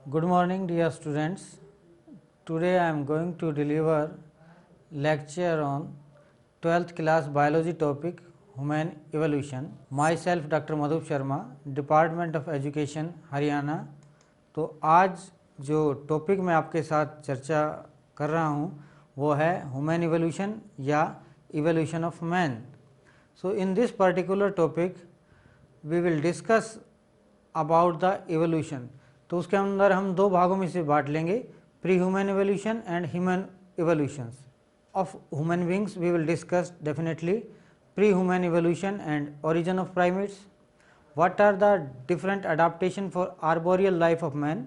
Good morning dear students. Today I am going to deliver lecture on 12th class biology topic human evolution. Myself Dr. Madhup Sharma, Department of Education Haryana. तो आज जो topic मैं आपके साथ चर्चा कर रहा हूँ वो है ह्यूमन इवोल्यूशन या evolution of man. So in this particular topic we will discuss about the evolution. तो उसके अंदर हम दो भागों में से बांट लेंगे, pre human evolution and human evolutions of human beings. We will discuss definitely pre human evolution and origin of primates, what are the different adaptation for arboreal life of man,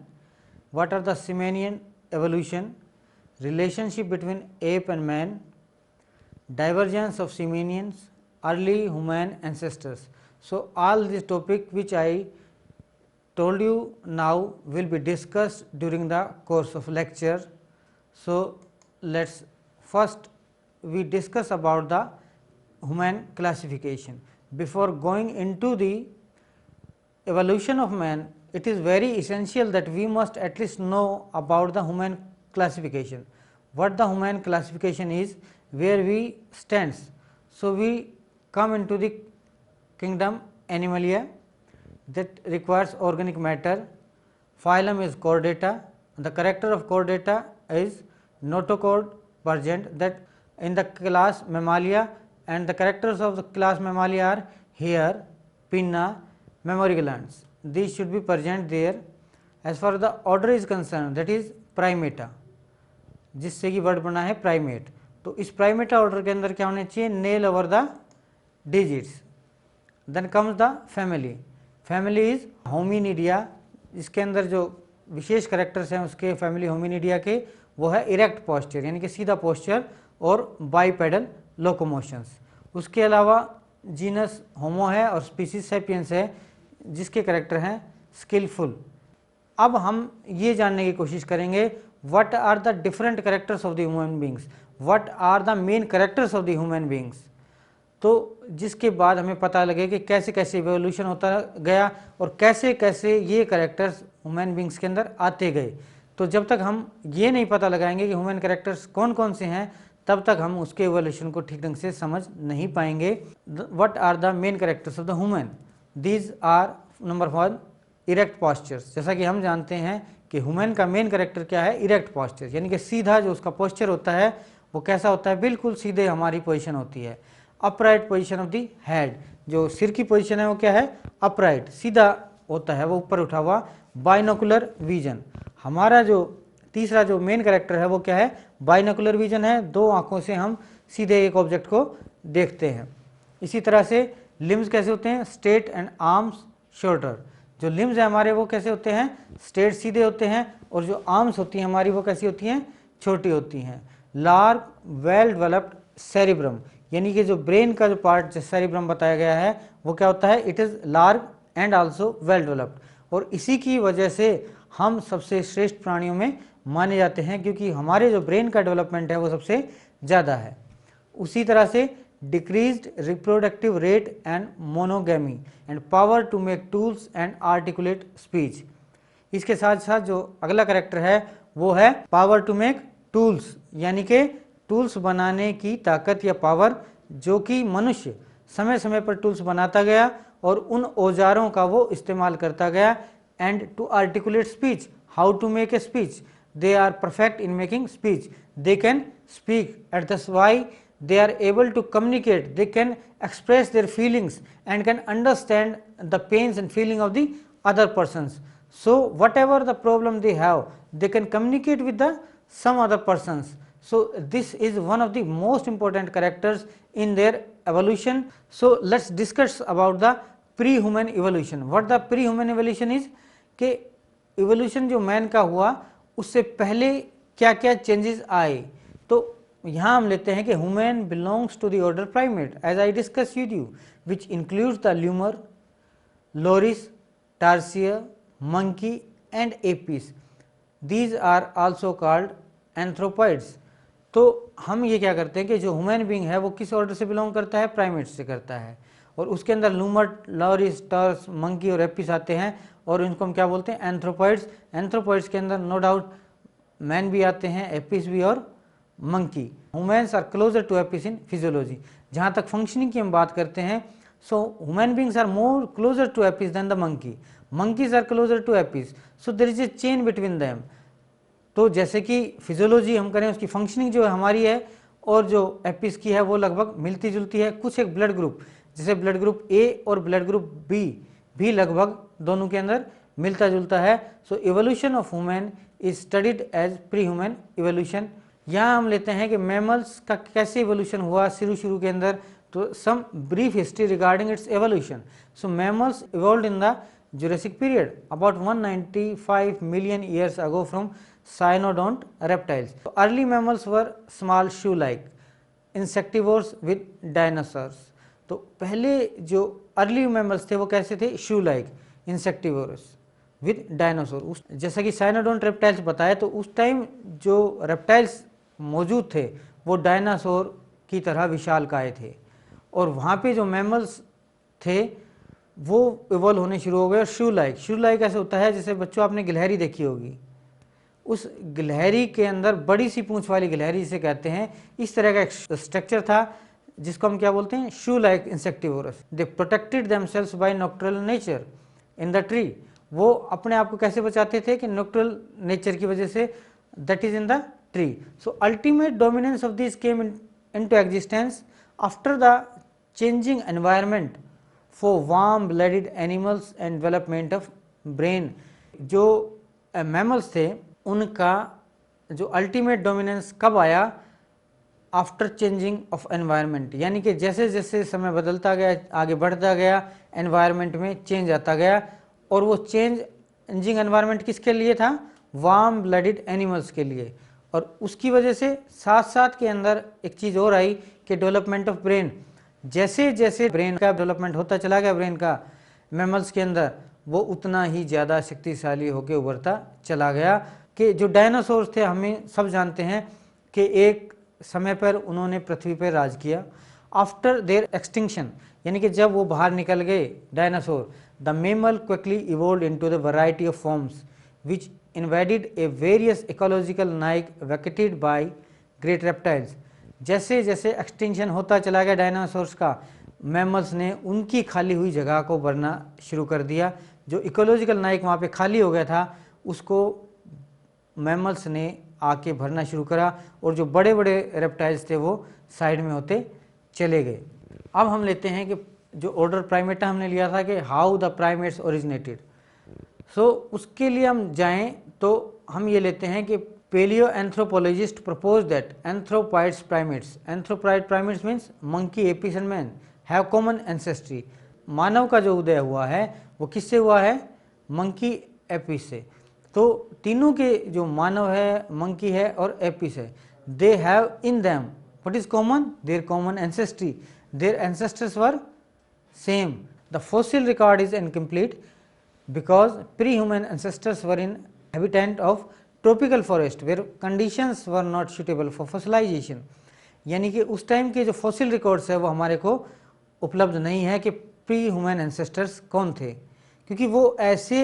what are the Simian evolution, relationship between ape and man, divergence of simians, early human ancestors. So all this topic which I told you now will be discussed during the course of lecture. So let's first we discuss about the human classification. Before going into the evolution of man, it is very essential that we must at least know about the human classification, what the human classification is, where we stands. So we come into the kingdom Animalia that requires organic matter. Phylum is Chordata, the character of Chordata is notochord present, that in the class Mammalia, and the characters of the class Mammalia are hair, pinna, mammary glands. These should be present there. As far as the order is concerned, that is Primata, जिससे कि word बना है primate. तो इस Primata order के अंदर क्या होने चाहिए, nail over the digits. Then comes the family. Family is hominidae, इसके अंदर जो विशेष करेक्टर्स हैं उसके फैमिली होमिनिडिया के, वो है इरेक्ट पोस्चर यानी कि सीधा पोस्चर और बाईपेडल लोकोमोशंस। उसके अलावा जीनस होमो है और स्पीसीज सैपियंस है जिसके करेक्टर हैं स्किलफुल। अब हम ये जानने की कोशिश करेंगे what are the different characters of the human beings, what are the main characters of the human beings. तो जिसके बाद हमें पता लगे कि कैसे कैसे इवोल्यूशन होता गया और कैसे कैसे ये करेक्टर्स ह्यूमन बींग्स के अंदर आते गए। तो जब तक हम ये नहीं पता लगाएंगे कि ह्यूमन करेक्टर्स कौन कौन से हैं, तब तक हम उसके इवोल्यूशन को ठीक ढंग से समझ नहीं पाएंगे। What are the main characters of the human, these are number 1 erect postures. जैसा कि हम जानते हैं कि ह्यूमन का मेन करेक्टर क्या है, इरेक्ट पोस्चर, यानी कि सीधा जो उसका पोस्चर होता है वो कैसा होता है, बिल्कुल सीधे हमारी पोजीशन होती है। Upright position of the head, जो सिर की पोजीशन है वो क्या है, अपराइट, सीधा होता है, वो ऊपर उठा हुआ। बाइनोकुलर विजन, हमारा जो तीसरा जो मेन करेक्टर है वो क्या है, बाइनोकुलर विजन है, दो आंखों से हम सीधे एक ऑब्जेक्ट को देखते हैं। इसी तरह से लिम्स कैसे होते हैं, स्ट्रेट एंड आर्म्स शॉर्टर। जो लिम्स है हमारे वो कैसे होते हैं, स्ट्रेट सीधे होते हैं, और जो आर्म्स होती हैं हमारी वो कैसी होती हैं, छोटी होती हैं। लार्ज वेल डेवलप्ड सेरिब्रम, यानी कि जो ब्रेन का जो पार्ट सेरिब्रम बताया गया है वो क्या होता है, it is large and also well developed. और इसी की वजह से हम सबसे श्रेष्ठ प्राणियों में माने जाते हैं क्योंकि हमारे जो ब्रेन का डेवलपमेंट है वो सबसे ज़्यादा है। उसी तरह से decreased reproductive rate and monogamy and power to make tools and articulate speech. इसके साथ साथ जो अगला करेक्टर है वो है पावर टू मेक टूल्स, यानी कि टूल्स बनाने की ताकत या पावर, जो कि मनुष्य समय समय पर टूल्स बनाता गया और उन औजारों का वो इस्तेमाल करता गया। And to articulate speech, how to make a speech, they are perfect in making speech, they can speak, and that's why they are able to communicate, they can express their feelings and can understand the pains and feeling of the other persons. So whatever the problem they have, they can communicate with the some other persons. So this is one of the most important characters in their evolution. So let's discuss about the pre-human evolution. What the pre-human evolution is, कि evolution जो man का हुआ उससे पहले क्या क्या changes आए। तो यहाँ हम लेते हैं कि human belongs to the order primate as I discuss with you, which includes the lemur, loris, tarsier, monkey and apes. These are also called anthropoids. तो हम ये क्या करते हैं कि जो ह्यूमन बीइंग है वो किस ऑर्डर से बिलोंग करता है, प्राइमेट से करता है। और उसके अंदर लूमर, लॉरिस, टर्स, मंकी और एपिस आते हैं और इनको हम क्या बोलते हैं, एंथ्रोपॉइड्स। एंथ्रोपॉइड्स के अंदर नो डाउट मैन भी आते हैं, एपिस भी और monkey. Humans are closer to apes in physiology. जहाँ तक फंक्शनिंग की हम बात करते हैं, so human beings are more closer to apes than the monkey, monkeys are closer to apes, so there is a chain between them. तो जैसे कि फिजियोलॉजी हम करें, उसकी फंक्शनिंग जो हमारी है और जो एपिस की है वो लगभग मिलती जुलती है। कुछ एक ब्लड ग्रुप, जैसे ब्लड ग्रुप ए और ब्लड ग्रुप बी भी लगभग दोनों के अंदर मिलता जुलता है। So evolution of human is studied as pre human evolution. यहाँ हम लेते हैं कि मैमल्स का कैसे इवोल्यूशन हुआ शुरू के अंदर, तो some brief history regarding its evolution. So mammals evolved in the Jurassic period about 195 million years ago from cynodont reptiles. So early mammals were small shoe-like insectivores with dinosaurs. तो पहले जो अर्ली मैमल्स थे वो कैसे थे, शू like insectivorous with dinosaur. जैसा कि साइनोडोंट reptiles बताया, तो उस टाइम जो रेप्टाइल्स मौजूद थे वो डायनासोर की तरह विशालकाय थे, और वहाँ पे जो मैमल्स थे वो इवॉल्व होने शुरू हो गए। और शू लाइक ऐसे होता है, जैसे बच्चों आपने गिलहरी देखी होगी, उस गिलहरी के अंदर बड़ी सी पूंछ वाली गिलहरी जिसे कहते हैं, इस तरह का एक स्ट्रक्चर था जिसको हम क्या बोलते हैं, shrew like insectivorous. They protected themselves by nocturnal nature in the tree. वो अपने आप को कैसे बचाते थे कि नॉक्टर्नल नेचर की वजह से, that is in the tree. So ultimate dominance of this came into existence after the changing environment for warm blooded animals and development of brain. जो मैमल्स थे उनका जो अल्टीमेट डोमिनेंस कब आया, आफ्टर चेंजिंग ऑफ एनवायरनमेंट, यानी कि जैसे जैसे समय बदलता गया, आगे बढ़ता गया, एनवायरनमेंट में चेंज आता गया, और वो चेंजिंग एनवायरनमेंट किसके लिए था, वार्म ब्लडेड एनिमल्स के लिए। और उसकी वजह से साथ साथ के अंदर एक चीज़ और आई कि डेवलपमेंट ऑफ ब्रेन। जैसे जैसे ब्रेन का डेवलपमेंट होता चला गया ब्रेन का मैमल्स के अंदर, वो उतना ही ज़्यादा शक्तिशाली होकर उभरता चला गया। कि जो डायनासोर्स थे, हमें सब जानते हैं कि एक समय पर उन्होंने पृथ्वी पर राज किया। आफ्टर देयर एक्सटिंक्शन, यानी कि जब वो बाहर निकल गए dinosaur, the mammal quickly evolved into the variety of forms which invaded a various ecological niche vacated by great reptiles. जैसे जैसे एक्सटिंक्शन होता चला गया डायनासोर्स का, मैमल्स ने उनकी खाली हुई जगह को भरना शुरू कर दिया। जो इकोलॉजिकल नाइक वहाँ पे खाली हो गया था, उसको मैमल्स ने आके भरना शुरू करा, और जो बड़े बड़े रेप्टाइल्स थे वो साइड में होते चले गए। अब हम लेते हैं कि जो ऑर्डर प्राइमेटा हमने लिया था कि हाउ द प्राइमेट्स ओरिजिनेटेड। सो उसके लिए हम जाएं तो हम ये लेते हैं कि Paleoanthropologists proposed that anthropoids primates, anthropoid primates means monkey, apes and man, have common ancestry. मानव का जो उदय हुआ है वो किससे हुआ है, मंकी एपिस से। तो तीनों के जो मानव है, मंकी है और एपिस है, they have in them what is common, their common ancestry, their ancestors were same. The fossil record is incomplete because pre human ancestors were inhabitant of tropical forest where conditions were not suitable for fossilisation. यानी कि उस time के जो fossil records है वो हमारे को उपलब्ध नहीं है कि प्री ह्यूमन एंसेस्टर्स कौन थे, क्योंकि वो ऐसे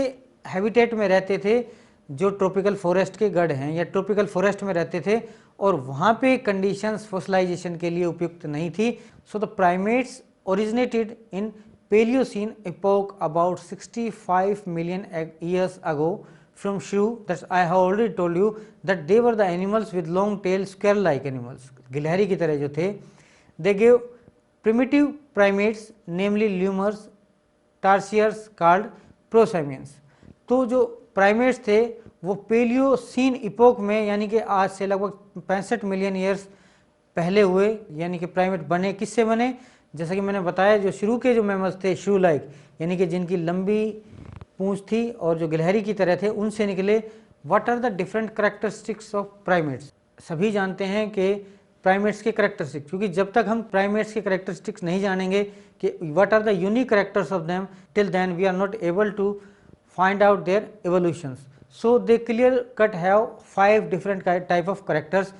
हैबिटेट में रहते थे जो ट्रॉपिकल फॉरेस्ट के गढ़ हैं या ट्रॉपिकल फॉरेस्ट में रहते थे, और वहाँ पे कंडीशंस फॉसिलाइजेशन के लिए उपयुक्त नहीं थी। So the primates originated in Palaeocene epoch about 65 million years ago from shrew, that I have already told you that they were the animals with long tail, square like animals, गिलहरी की तरह जो थे। they gave primitive primates namely lemurs, tarsiers called prosimians। तो जो primates थे वो Palaeocene epoch में, यानी कि आज से लगभग 65 मिलियन ईयर्स पहले हुए, यानी कि प्राइमेट बने। किससे बने, जैसा कि मैंने बताया, जो शुरू के जो मैमल्स थे शू लाइक, यानी कि जिनकी लंबी पूंछ थी और जो गिलहरी की तरह थे, उनसे निकले। What are the different characteristics of primates. सभी जानते हैं कि प्राइमेट्स के करेक्टरिस्टिक्स, क्योंकि जब तक हम प्राइमेट्स के करेक्टरिस्टिक्स नहीं जानेंगे कि what are the unique characters of them, till then we are not able to find out their evolutions. So they clear cut have 5 different type of characters,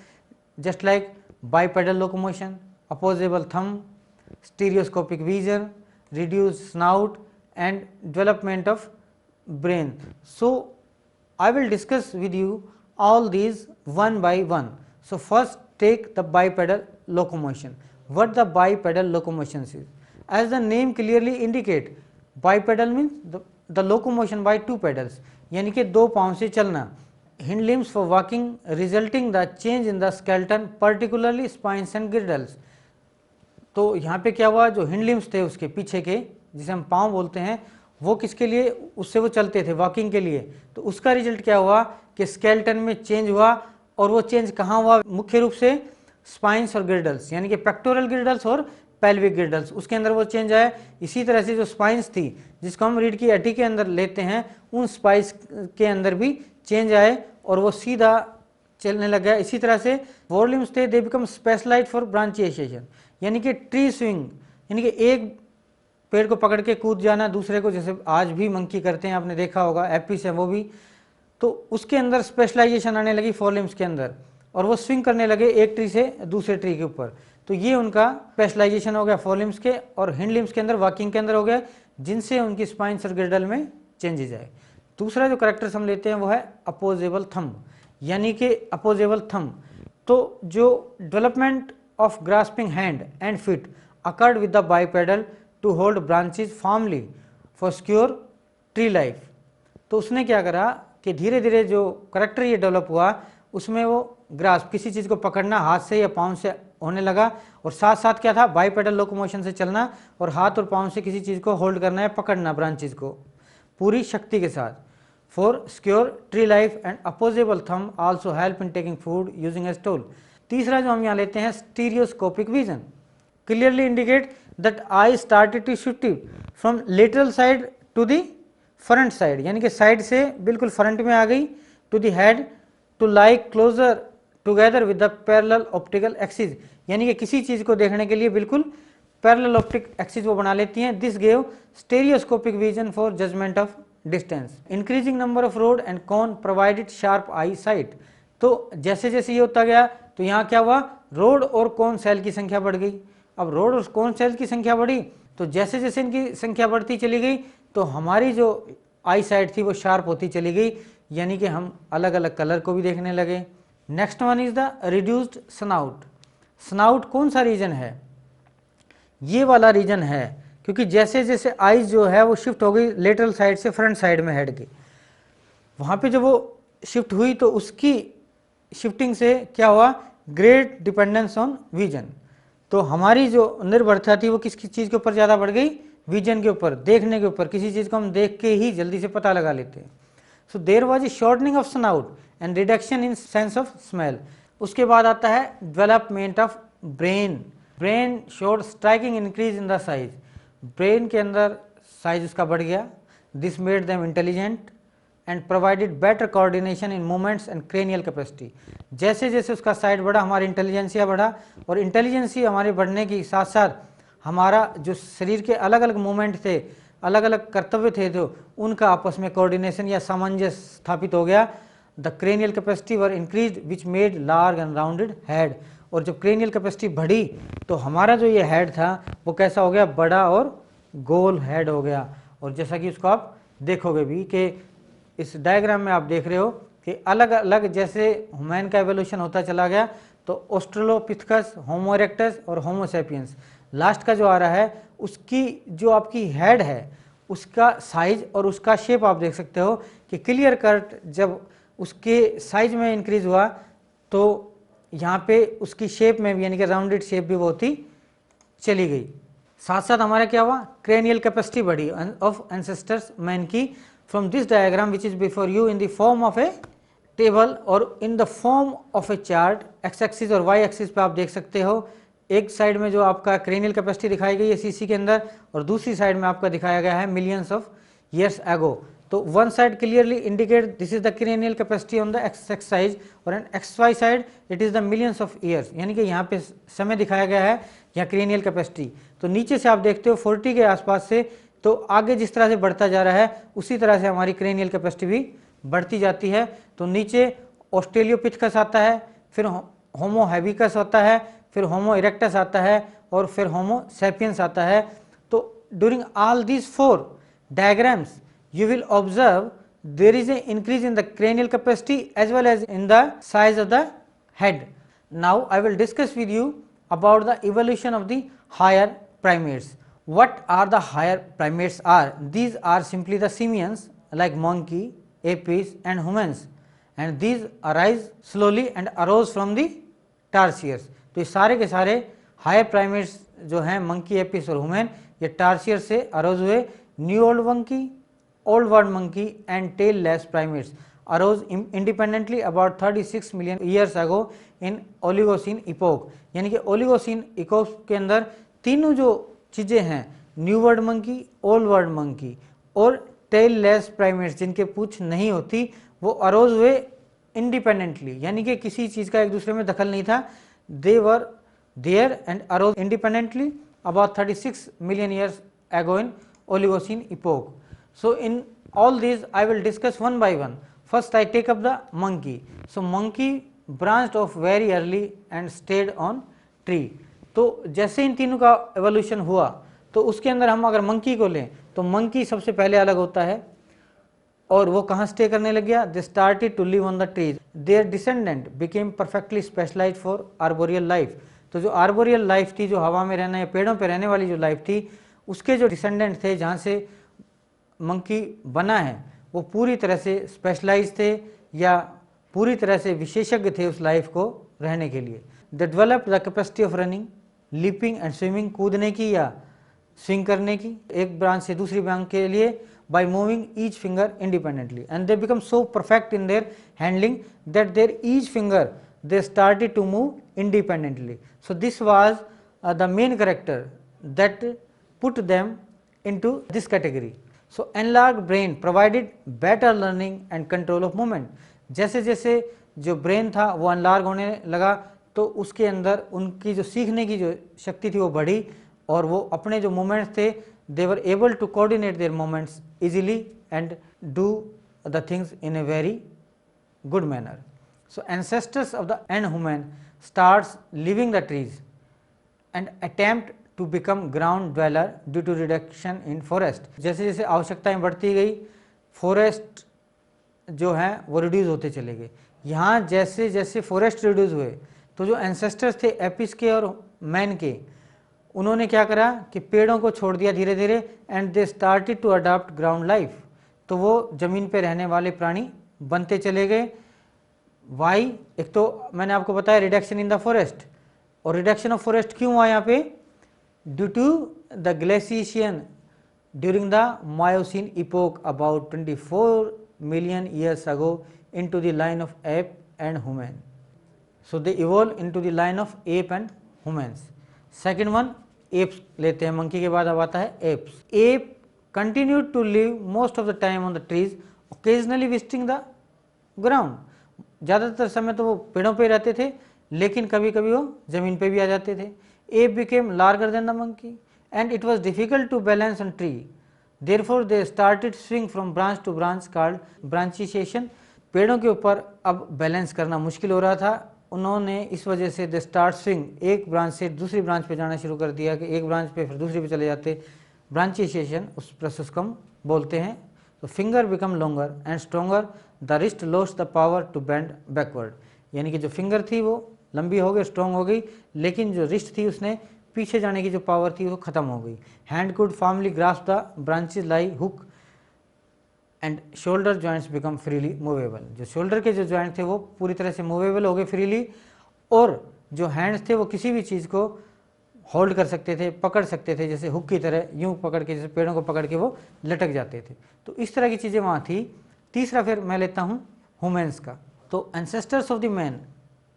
just like bipedal locomotion, opposable thumb, stereoscopic vision, reduced snout and development of brain. So I will discuss with you all these one by one. So first take the bipedal locomotion. What the bipedal locomotion is? As the name clearly indicate, bipedal means the locomotion by two pedals, यानी कि दो पाँव से चलना. Hind limbs for walking resulting the change in the skeleton particularly spines and girdles. तो यहाँ पे क्या हुआ, जो हिंड लिम्स थे उसके पीछे के, जिसे हम पाँव बोलते हैं, वो किसके लिए, उससे वो चलते थे वॉकिंग के लिए. तो उसका रिजल्ट क्या हुआ कि स्केलेटन में चेंज हुआ. और वो चेंज कहाँ हुआ, मुख्य रूप से स्पाइंस और गिर्डल्स, यानी कि पेक्टोरल गिर्डल्स और पेल्विक गिर्डल्स, उसके अंदर वो चेंज आया. इसी तरह से जो स्पाइंस थी, जिसको हम रीढ़ की हड्डी के अंदर लेते हैं, उन स्पाइंस के अंदर भी चेंज आए और वो सीधा चलने लग गया. इसी तरह से फोर लिम्स थे, दे बिकम स्पेशलाइज्ड फॉर ब्रांचिएशन, यानी कि ट्री स्विंग, यानी कि एक पेड़ को पकड़ के कूद जाना दूसरे को, जैसे आज भी मंकी करते हैं, आपने देखा होगा, एपिस है वो भी. तो उसके अंदर स्पेशलाइजेशन आने लगी फोर लिम्स के अंदर, और वो स्विंग करने लगे एक ट्री से दूसरे ट्री के ऊपर. तो ये उनका स्पेशलाइजेशन हो गया फोर लिम्स के, और हिंड लिम्स के अंदर वॉकिंग के अंदर हो गया, जिनसे उनकी स्पाइंस और गिर्डल में चेंजेज आए. दूसरा जो करेक्टर्स हम लेते हैं वो है अपोजेबल थंब, यानी कि अपोजेबल थंब. तो जो development of grasping hand and feet occurred with the bipedal to hold branches firmly for secure tree life. तो उसने क्या करा कि धीरे धीरे जो करेक्टर ये डेवलप हुआ, उसमें वो ग्रास्प, किसी चीज़ को पकड़ना हाथ से या पाँव से होने लगा, और साथ साथ क्या था, बाइपेडल लोकोमोशन से चलना और हाथ और पाँव से किसी चीज़ को होल्ड करना है, पकड़ना ब्रांचेज को पूरी शक्ति के साथ. For secure tree life and opposable thumb also help in taking food using a stool. तीसरा जो हम यहाँ लेते हैं stereoscopic vision, clearly indicate that eye started to shift from lateral side to the front side, यानी कि side से बिल्कुल फ्रंट में आ गई, to the head to like closer together with the parallel optical axis, यानी कि किसी चीज़ को देखने के लिए बिल्कुल पैरेलल ऑप्टिक एक्सिस वो बना लेती हैं. This gave stereoscopic vision for judgement of distance. Increasing number of rod and cone provided sharp eyesight. तो जैसे जैसे ये होता गया, तो यहाँ क्या हुआ, रोड और कोन सेल की संख्या बढ़ गई. अब रोड और कोन सेल की संख्या बढ़ी, तो जैसे जैसे इनकी संख्या बढ़ती चली गई, तो हमारी जो आई साइट थी वो शार्प होती चली गई, यानी कि हम अलग अलग कलर को भी देखने लगे. Next one is the reduced snout. Snout कौन सा रीजन है, ये वाला रीजन है, क्योंकि जैसे जैसे आईज जो है वो शिफ्ट हो गई लेटरल साइड से फ्रंट साइड में हेड के, वहाँ पे जब वो शिफ्ट हुई तो उसकी शिफ्टिंग से क्या हुआ, ग्रेट डिपेंडेंस ऑन विजन. तो हमारी जो निर्भरता थी वो किस चीज़ के ऊपर ज़्यादा बढ़ गई, विजन के ऊपर, देखने के ऊपर. किसी चीज़ को हम देख के ही जल्दी से पता लगा लेते हैं. So there was a shortening of snout and reduction in sense of smell. उसके बाद आता है development of brain. Brain showed striking increase in the size. ब्रेन के अंदर साइज उसका बढ़ गया. This made them intelligent and provided better coordination in movements and cranial capacity. जैसे जैसे उसका साइड बढ़ा, हमारी इंटेलिजेंसिया बढ़ा, और इंटेलिजेंसी हमारे बढ़ने के साथ साथ हमारा जो शरीर के अलग अलग मूवमेंट थे, अलग अलग कर्तव्य थे, जो उनका आपस में कोऑर्डिनेशन या सामंजस्य स्थापित हो गया. The cranial capacity were increase which made large and rounded head. और जब क्रेनियल कैपेसिटी बढ़ी तो हमारा जो ये हेड था वो कैसा हो गया, बड़ा और गोल हेड हो गया. और जैसा कि उसको आप देखोगे भी कि इस डायग्राम में आप देख रहे हो कि अलग अलग जैसे ह्यूमन का एवोल्यूशन होता चला गया, तो ऑस्ट्रेलोपिथेकस, होमो इरेक्टस और होमो सैपियंस, लास्ट का जो आ रहा है उसकी जो आपकी हेड है उसका साइज और उसका शेप आप देख सकते हो कि क्लियर कट जब उसके साइज में इंक्रीज हुआ तो यहाँ पे उसकी शेप में भी, यानी कि राउंडेड शेप भी वो होती चली गई. साथ साथ हमारा क्या हुआ, क्रेनियल कैपेसिटी बढ़ी ऑफ एंसेस्टर्स मैन की. From this diagram which is before you in the form of a table or in the form of a chart, x axis और y एक्सिस पे आप देख सकते हो. एक साइड में जो आपका क्रेनियल कैपेसिटी दिखाई गई है सीसी के अंदर, और दूसरी साइड में आपका दिखाया गया है मिलियंस ऑफ ईयर्स एगो. तो one side clearly indicate this is the cranial capacity on the X X side, और in X Y side it is the millions of years, यानी कि यहाँ पे समय दिखाया गया है या क्रेनियल कैपेसिटी. तो नीचे से आप देखते हो 40 के आसपास से, तो आगे जिस तरह से बढ़ता जा रहा है उसी तरह से हमारी क्रेनियल कैपेसिटी भी बढ़ती जाती है. तो नीचे ऑस्ट्रेलियोपिथेकस आता है, फिर होमो हैबिकस होता है, फिर होमो इरेक्टस आता है, और फिर होमो सैपियंस आता है. तो during all these 4 diagrams, you will observe there is an increase in the cranial capacity as well as in the size of the head. Now, I will discuss with you about the evolution of the higher primates. What are the higher primates are? These are simply the simians like monkey, apes and humans, and these arise slowly and arose from the टार्सियर्स. तो ये सारे के सारे higher primates जो हैं monkey, apes और human, ये tarsier से अरोज हुए. New old monkey, old world monkey and tailless primates arose independently about 36 million years ago in Oligocene epoch. यानी कि ओलिगोसिन इपोक के अंदर तीनों जो चीज़ें हैं, new world monkey, old world monkey और टेल लेस प्राइमेट्स जिनके पूंछ नहीं होती, वो अरोज हुए इंडिपेंडेंटली, यानी कि किसी चीज़ का एक दूसरे में दखल नहीं था. They were there and arose independently about 36 million years ago in Oligocene epoch. So in all these I will discuss one by one. First I take up the monkey. So monkey branched off very early and stayed on tree. तो जैसे इन तीनों का evolution हुआ तो उसके अंदर हम अगर मंकी को लें तो मंकी सबसे पहले अलग होता है और वो कहाँ स्टे करने लग गया. They started to live on the trees. Their descendant became perfectly specialised for arboreal life. तो जो आर्बोरियल लाइफ थी, जो हवा में रहना या पेड़ों पे रहने वाली जो लाइफ थी, उसके जो डिसेंडेंट थे, जहाँ से मंकी बना है, वो पूरी तरह से स्पेशलाइज थे या पूरी तरह से विशेषज्ञ थे उस लाइफ को रहने के लिए. They developed the capacity of running, leaping and swimming, कूदने की या स्विंग करने की एक ब्रांच से दूसरी ब्रांच के लिए, by moving each finger independently, and they become so perfect in their handling that their each finger they started to move independently. So this was the main character that put them into this category. So enlarged brain provided better learning and control of movement. जैसे जैसे जो brain था वो अनलार्ज होने लगा तो उसके अंदर उनकी जो सीखने की जो शक्ति थी वो बढ़ी और वो अपने जो मूवमेंट्स थे, they were able to coordinate their movements easily and do the things in a very good manner. So ancestors of the ant human starts leaving the trees and attempt to become ground dweller due to reduction in forest. जैसे जैसे आवश्यकताएं बढ़ती गई, forest जो हैं वो reduce होते चले गए. यहाँ जैसे जैसे फॉरेस्ट रिड्यूस हुए तो जो एंसेस्टर्स थे एपिस के और मैन के, उन्होंने क्या करा कि पेड़ों को छोड़ दिया धीरे धीरे and they started to adopt ground life. तो वो ज़मीन पे रहने वाले प्राणी बनते चले गए. वाई, एक तो मैंने आपको बताया रिडक्शन इन द फॉरेस्ट, और रिडक्शन ऑफ फॉरेस्ट क्यों हुआ यहाँ पे? Due to the glaciation during the Miocene epoch about 24 million years ago into the line of ape and human. So they evolve into the line of ape and humans. Second one apes लेते हैं, monkey के बाद अब आता है apes. Ape continued to live most of the time on the trees, occasionally visiting the ground. ज़्यादातर समय तो वो पेड़ों पे रहते थे, लेकिन कभी कभी वो ज़मीन पे भी आ जाते थे. Ape became larger than the monkey and it was difficult to balance on tree. Therefore they started swing from branch to branch called brachiation. पेड़ों के ऊपर अब बैलेंस करना मुश्किल हो रहा था. उन्होंने इस वजह से द स्टार्ट स्विंग, एक ब्रांच से दूसरी ब्रांच पे जाना शुरू कर दिया कि एक ब्रांच पे फिर दूसरी पे चले जाते. ब्रांचिएशन उस प्रोसेस को हम बोलते हैं. तो finger become longer and stronger, the wrist lost the power to bend backward. यानी कि जो फिंगर थी वो लंबी हो गई, स्ट्रॉन्ग हो गई, लेकिन जो रिस्ट थी उसने पीछे जाने की जो पावर थी वो खत्म हो गई. Hand could formally grasp the branches lie hook and shoulder joints become freely movable. जो शोल्डर के जो जॉइंट थे वो पूरी तरह से मूवेबल हो गए फ्रीली, और जो हैंड्स थे वो किसी भी चीज़ को होल्ड कर सकते थे, पकड़ सकते थे, जैसे हुक की तरह यूं पकड़ के, जैसे पेड़ों को पकड़ के वो लटक जाते थे. तो इस तरह की चीज़ें वहाँ थी. तीसरा फिर मैं लेता हूँ ह्यूमन्स का. तो ancestors of the man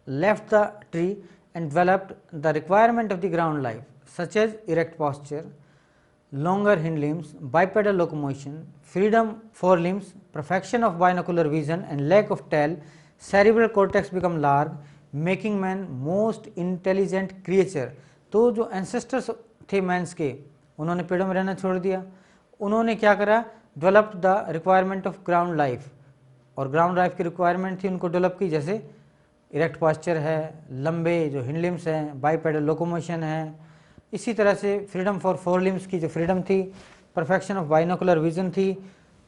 left the tree and developed the requirement of the ground life such as erect posture, longer hind limbs, bipedal locomotion, freedom forelimbs, perfection of binocular vision and lack of tail. Cerebral cortex become large, making man most intelligent creature. तो जो ancestors थे men's के, उन्होंने पेड़ों में रहना छोड़ दिया. उन्होंने क्या करा? Develop the requirement of ground life, और ग्राउंड लाइफ की रिक्वायरमेंट थी उनको डेवलप की, जैसे इरेक्ट पॉस्चर है, लंबे जो हिंड लिम्स हैं, बाइपेडल लोकोमोशन है, इसी तरह से फ्रीडम फॉर फोर लिम्स की जो फ्रीडम थी, परफेक्शन ऑफ बाइनोकुलर विजन थी,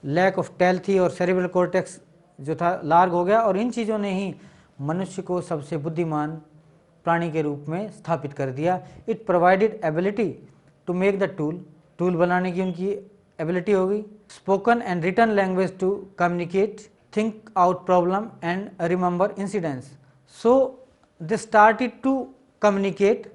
लैक ऑफ टेल थी और सेरिब्रल कॉर्टेक्स जो था लार्ग हो गया। और इन चीज़ों ने ही मनुष्य को सबसे बुद्धिमान प्राणी के रूप में स्थापित कर दिया। It provided ability to make the tool बनाने की उनकी एबिलिटी हो गई। Spoken and written language to communicate, think out problem and remember incidents. So they started to communicate,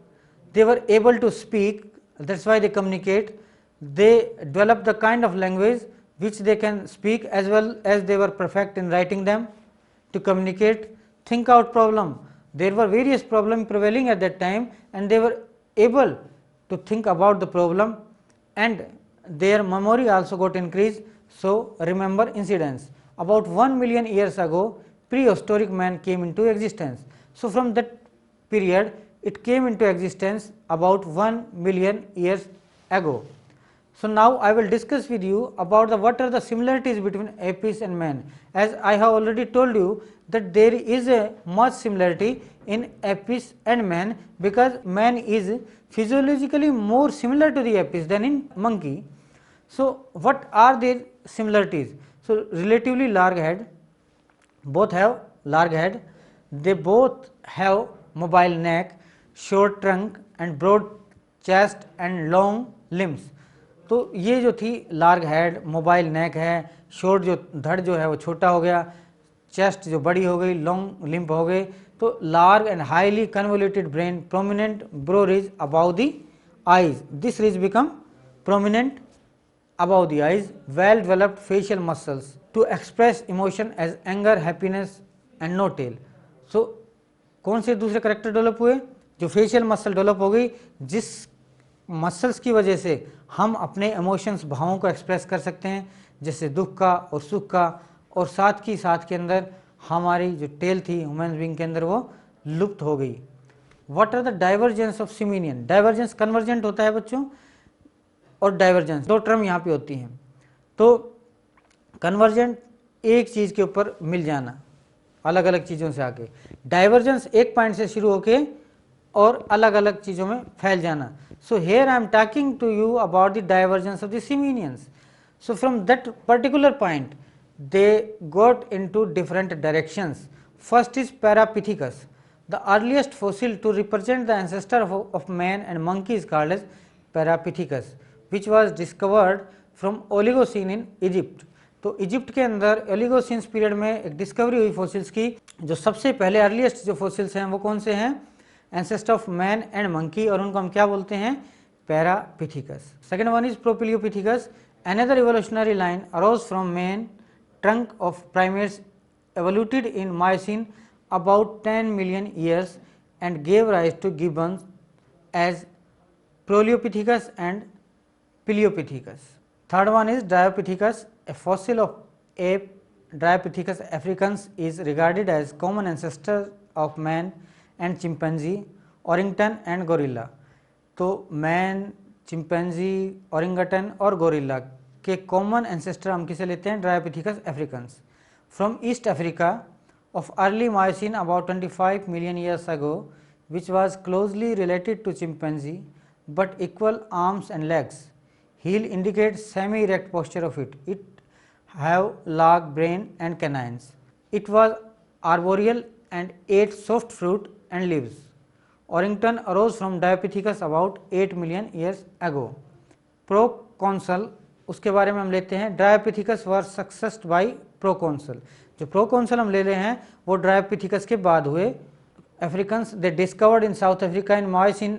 they were able to speak, that's why they communicate. They developed the kind of language which they can speak, as well as they were perfect in writing them to communicate. Think out problem, there were various problems prevailing at that time and they were able to think about the problem, and their memory also got increased. So remember incidents. About 1 million years ago, prehistoric man came into existence. So from that period it came into existence about 1 million years ago. So now I will discuss with you about what are the similarities between apes and man. As I have already told you that there is a much similarity in apes and man, because man is physiologically more similar to the apes than in monkey. So what are their similarities? So relatively large head, both have large head, they both have mobile neck, short trunk and broad chest and long limbs. तो ये जो थी large head, mobile नेक है, short जो धड़ जो है वो छोटा हो गया, चेस्ट जो बड़ी हो गई, लॉन्ग लिम्प हो गए। तो large and highly convoluted brain, prominent bro ridge about the eyes, this ridge become prominent above the eyes, well developed facial muscles to express emotion as anger, happiness and no tail. So कौन से दूसरे character develop हुए? जो facial muscle develop हो गई, जिस muscles की वजह से हम अपने इमोशंस, भावों को एक्सप्रेस कर सकते हैं, जैसे दुख का और सुख का, और साथ ही साथ के अंदर हमारी जो टेल थी ह्यूमन बीइंग के अंदर वो लुप्त हो गई। What are the divergence of simian? Divergence convergent होता है बच्चों, और डाइवर्जेंस, दो टर्म यहाँ पे होती हैं। तो कन्वर्जेंट एक चीज़ के ऊपर मिल जाना, अलग अलग चीज़ों से आके, डाइवर्जेंस एक पॉइंट से शुरू होके और अलग अलग चीज़ों में फैल जाना। So here I am talking to you about the divergence of the simians. So from that particular point they got into different directions. First is Parapithecus, the earliest fossil to represent the ancestor of man and monkey is called as Parapithecus, which was discovered from Oligocene in Egypt. तो Egypt के अंदर ओलिगोसीन्स period में एक discovery हुई fossils की। जो सबसे पहले अर्लीस्ट जो फॉसिल्स हैं वो कौन से हैं? Ancestor of man and monkey, और उनको हम क्या बोलते हैं? Parapithecus. Second one is Propliopithecus, another evolutionary line arose from main trunk of primates evoluted in Miocene about 10 million years and gave rise to gibbons as Proleopithecus and Paleopithecus. Third one is Dryopithecus, a fossil of ape. Dryopithecus africans is regarded as common ancestor of man and chimpanzee, orangutan and gorilla. तो man, chimpanzee, orangutan और gorilla के common ancestor हम किसे लेते हैं? Dryopithecus Africans. From east Africa of early Miocene about 25 million years ago, which was closely related to chimpanzee but equal arms and legs. Heel indicates semi-erect posture of it. It have large brain and canines. It was arboreal and ate soft fruit and leaves. Orangutan arose from Dryopithecus about 8 million years ago. Proconsul, उसके बारे में हम लेते हैं। Dryopithecus was succeeded by Proconsul. जो प्रोकॉन्सल हम ले रहे हैं वो ड्रायोपिथिकस के बाद हुए। Africans they discovered in South Africa in Miocene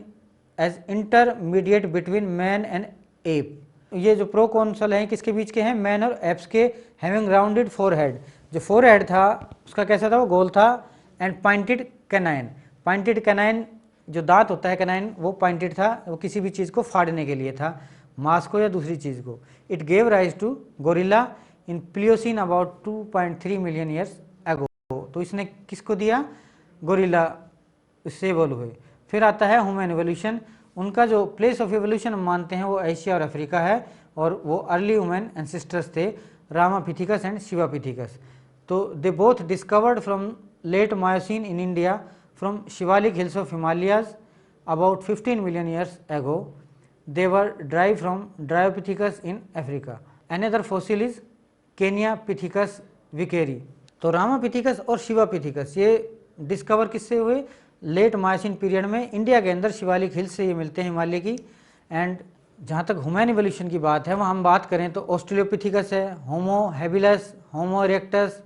age intermediate between man and ape. ये जो प्रोकॉन्सल हैं किसके बीच के हैं? मैन और एप्स के। हैविंग राउंडेड फोरहेड, जो फोरहेड था उसका कैसा था? वो गोल था। And pointed canine, pointed canine जो दांत होता है कैनाइन वो पॉइंटेड था, वो किसी भी चीज़ को फाड़ने के लिए था, मांस को या दूसरी चीज़ को। It gave rise to gorilla in Pliocene about 2.3 million years ago. तो इसने किसको दिया? गोरिल्ला, इससे इवॉल्व हुए। फिर आता है ह्यूमन एवोल्यूशन। उनका जो प्लेस ऑफ एवोल्यूशन हम मानते हैं वो एशिया और अफ्रीका है, और वो अर्ली ह्यूमन एंसेस्टर्स थे, रामापिथिकस एंड शिवापिथिकस। तो they both discovered from late Miocene in India from Shivalik hills of Himalayas about 15 million years ago. They were derived from Dryopithecus in Africa. Another fossil is Keniapithecus vickeri. तो Ramapithecus और शिवापिथिकस ये discover किससे हुए? Late माइसिन period में India के अंदर Shivalik hills से ये मिलते हैं हिमालय की। एंड जहाँ तक ह्यूमन इवोल्यूशन की बात है वहाँ हम बात करें तो ऑस्ट्रेलोपिथिकस है, होमो हैबिलस, होमो इरेक्टस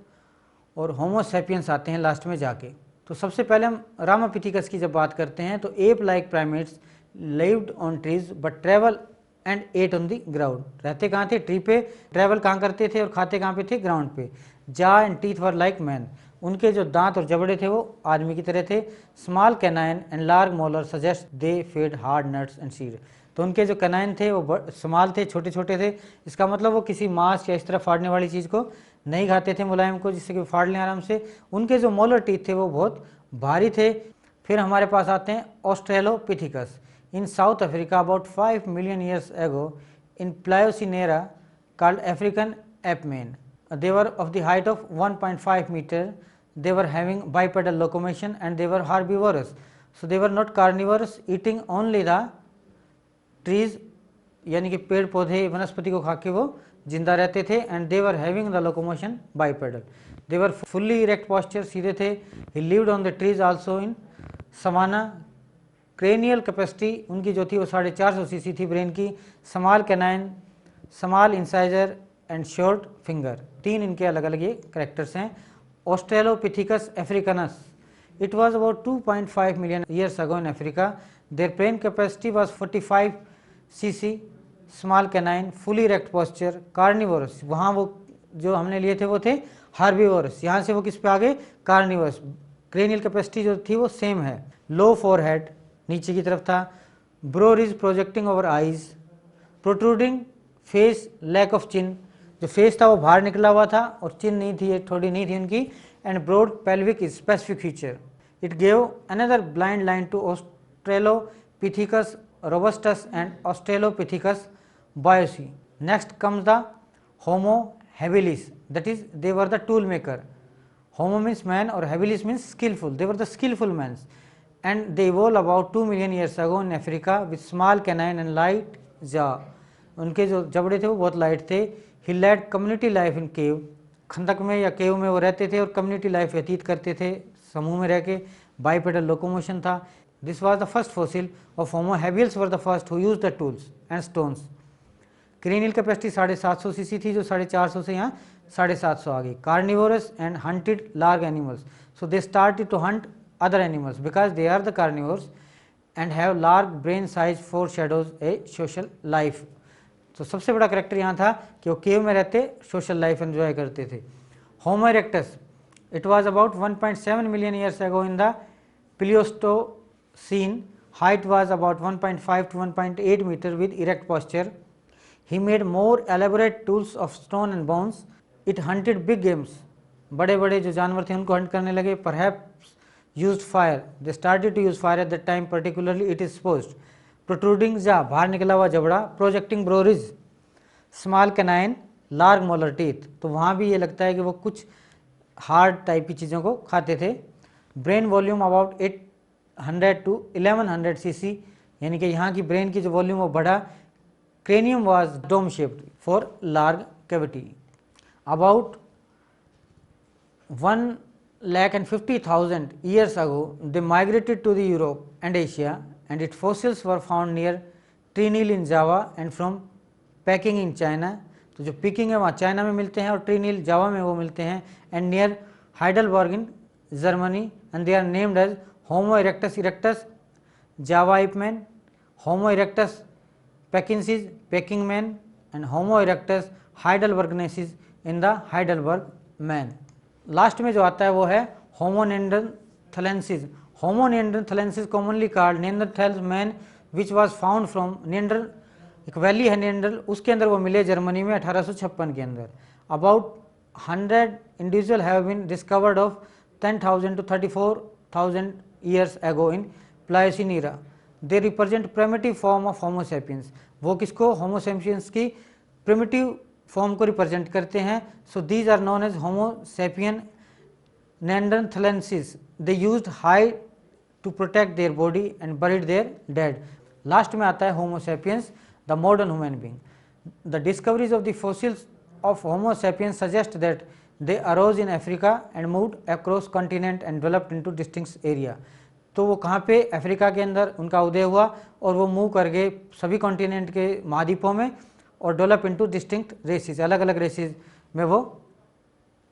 और होमो सैपियंस आते हैं लास्ट में जाके। तो सबसे पहले हम रामापिथिकस की जब बात करते हैं तो ape like primates lived on trees but travel and ate on the ground. रहते कहाँ थे? ट्री पे। ट्रेवल कहाँ करते थे और खाते कहाँ पे थे? ग्राउंड पे। जा and teeth were like man. उनके जो दांत और जबड़े थे वो आदमी की तरह थे। Small canine and large molar suggest they fed hard nuts and seed. तो उनके जो कैनाइन थे वो स्मॉल थे, छोटे छोटे थे। इसका मतलब वो किसी मांस या इस तरह फाड़ने वाली चीज़ को नहीं खाते थे, मुलायम को, जिससे कि फाड़ लें आराम से। उनके जो मोलर टीथ थे वो बहुत भारी थे। फिर हमारे पास आते हैं Australopithecus. In South Africa about 5 million years ago in Pliocene era called African apeman. They were of the height of 1.5 meter. They were having bipedal locomotion and they were herbivorous. So they were not carnivorous, eating only the trees, यानी कि पेड़ पौधे वनस्पति को खा के वो जिंदा रहते थे। And they were having the locomotion bipedal. They were fully erect posture, सीधे थे। He lived on the trees also in savanna. Cranial capacity उनकी जो थी वो 450 सीसी थी ब्रेन की। Small canine, small incisor and short finger. 3 इनके अलग अलग ये करेक्टर्स हैं। Australopithecus africanus, it was about 2.5 million years ago in Africa. Their brain capacity was 45 cc. Small canine, fully erect posture, carnivorous. वहाँ वो जो हमने लिए थे वो थे हार्बिवोरस। यहाँ से वो किस पे आ गए? कार्निवोरस। क्रेनियल कैपेसिटी जो थी वो सेम है। लो फोरहेड, नीचे की तरफ था। Brow is projecting over eyes. Protruding face, lack of chin. जो फेस था वो बाहर निकला हुआ था और चिन नहीं थी, थोड़ी नहीं थी उनकी। And broad pelvic is specific feature. It gave another blind line to Australopithecus robustus and Australopithecus boisei. Next comes the Homo habilis, that is they were the tool maker. Homo means man और habilis means skilful. They were the skilful mans and they evolve about 2 million years ago in Africa with small canine and light jaw. उनके जो जबड़े थे वो बहुत light थे। ही lead community life in केव। खंदक में या केव में वो रहते थे और कम्युनिटी लाइफ व्यतीत करते थे, समूह में रह के। बाइपेडल लोकोमोशन था। This was the first fossil of Homo habilis were the first who use the tools and stones. Cranial capacity 750 cc थी, जो 450 से यहाँ 750 आ गई। Carnivorous and hunted large animals. So they started to hunt other animals because they are the carnivores and have large brain size foreshadows a social life. तो सबसे बड़ा character यहाँ था कि वो केव में रहते, सोशल लाइफ एंजॉय करते थे। Homo erectus, it was about 1.7 million years ago in the Pleistocene. Height was about 1.5 to 1.8 metre with erect posture. He made more elaborate tools of stone and bones. It hunted big games. बड़े बड़े जो जानवर थे उनको hunt करने लगे। Perhaps used fire. They started to use fire at that time, particularly it is supposed. Protruding jaw, बाहर निकला हुआ जबड़ा। Projecting ब्रोरिज। Small canine, large molar teeth. तो वहाँ भी ये लगता है कि वो कुछ हार्ड टाइप की चीज़ों को खाते थे। Brain volume about 800 to 1100 CC, यानी कि यहाँ की ब्रेन की जो वॉल्यूम वो बढ़ा। Cranium was dome shaped for large cavity. About 1,50,000 years ago they migrated to the Europe and Asia and its fossils were found near Trinil in Java and from Peking in China। तो जो picking है वहाँ China में मिलते हैं और ट्रिनिल जावा में वो मिलते हैं। And near Heidelberg in Germany and they are named as Homo erectus erectus Java apeman, Homo erectus pekinensis Peking man and Homo erectus heidelbergensis in the Heidelberg man. Last में जो आता है वो है Homo neanderthalensis. Homo neanderthalensis commonly called Neanderthals man which was found from Neander, एक valley है नेंडर, उसके अंदर वो मिले जर्मनी में 1856 के अंदर। About 100 individual have been discovered of 10,000 to 34,000 years ago in Pliocene era. They represent primitive form of Homo sapiens. वो किसको? होमो सैपियंस की प्रिमिटिव फॉर्म को रिप्रेजेंट करते हैं। So these are known as Homo sapien neanderthalensis. They used hide to protect their body and buried their dead. Last में आता है Homo sapiens, the modern human being. The discoveries of the fossils of Homo sapiens suggest that they arose in Africa and moved across continent and developed into distinct area. तो वो कहाँ पे, Africa के अंदर उनका उदय हुआ और वो मूव कर गए सभी कॉन्टिनेंट के महाद्वीपों में और डेवलप इनटू डिस्टिंक्ट रेसेस, अलग अलग रेसेस में वो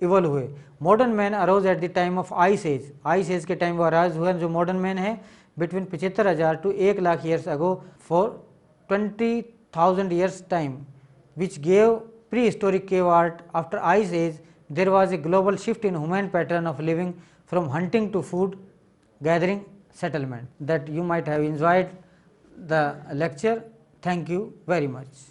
इवॉल्व हुए. Modern man arose at the time of ice age, ice age के टाइम वो अराइज हुए. जो मॉडर्न मैन है between 75,000 to 1,00,000 years ago for 20,000 years time, which gave prehistoric cave art. After ice age there was a global shift in human pattern of living from hunting to food gathering settlement. That you might have enjoyed the lecture. Thank you very much.